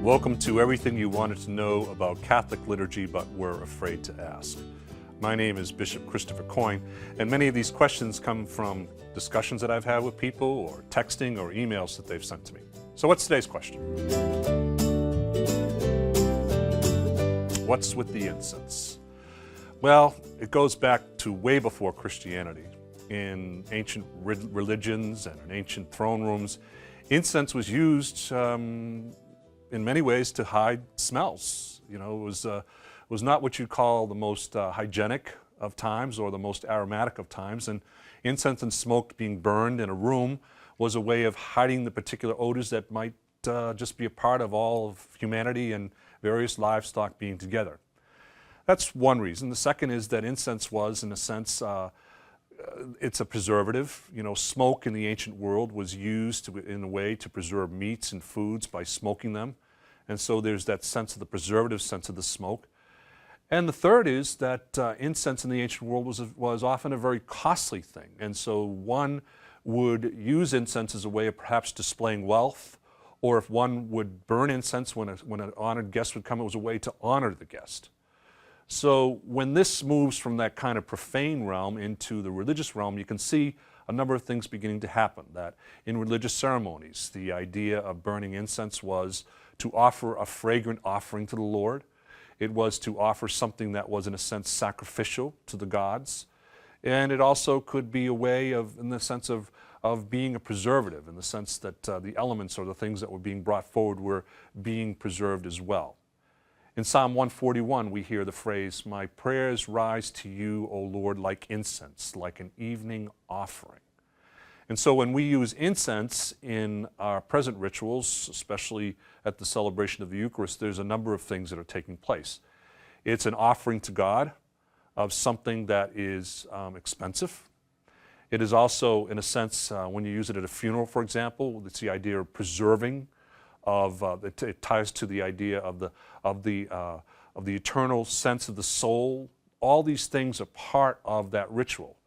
Welcome to everything you wanted to know about Catholic liturgy but were afraid to ask. My name is Bishop Christopher Coyne, and many of these questions come from discussions that I've had with people, or texting or emails that they've sent to me. So what's today's question? What's with the incense? Well, it goes back to way before Christianity. In ancient religions and in ancient throne rooms, incense was used in many ways to hide smells. You know, it was not what you'd call the most hygienic of times or the most aromatic of times, and incense and smoke being burned in a room was a way of hiding the particular odors that might just be a part of all of humanity and various livestock being together. That's one reason. The second is that incense was, in a sense, it's a preservative. You know, smoke in the ancient world was used in a way to preserve meats and foods by smoking them. And so there's that sense of the preservative sense of the smoke. And the third is that incense in the ancient world was often a very costly thing. And so one would use incense as a way of perhaps displaying wealth, or if one would burn incense when an honored guest would come, it was a way to honor the guest. So when this moves from that kind of profane realm into the religious realm, you can see a number of things beginning to happen. That in religious ceremonies, the idea of burning incense was to offer a fragrant offering to the Lord. It was to offer something that was, in a sense, sacrificial to the gods. And it also could be a way of, in the sense of being a preservative, in the sense that the elements or the things that were being brought forward were being preserved as well. In Psalm 141, we hear the phrase, "My prayers rise to you, O Lord, like incense, like an evening offering." And so when we use incense in our present rituals, especially at the celebration of the Eucharist, there's a number of things that are taking place. It's an offering to God of something that is expensive. It is also, in a sense, when you use it at a funeral, for example, it's the idea of preserving. It ties to the idea of the eternal sense of the soul. All these things are part of that ritual.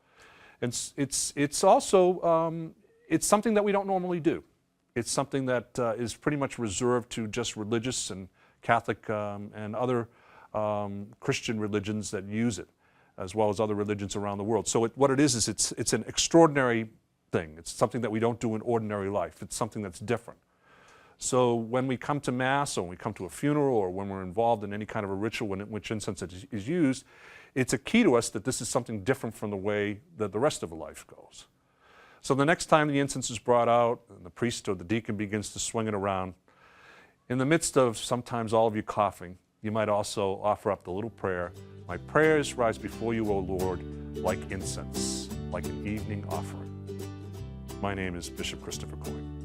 And it's also it's something that we don't normally do. It's something that is pretty much reserved to just religious and Catholic and other Christian religions that use it, as well as other religions around the world. So what it is it's an extraordinary thing. It's something that we don't do in ordinary life. It's something that's different. So when we come to Mass, or when we come to a funeral, or when we're involved in any kind of a ritual in which incense is used, it's a key to us that this is something different from the way that the rest of life goes. So the next time the incense is brought out, and the priest or the deacon begins to swing it around, in the midst of sometimes all of you coughing, you might also offer up the little prayer, "My prayers rise before you, O Lord, like incense, like an evening offering." My name is Bishop Christopher Coyne.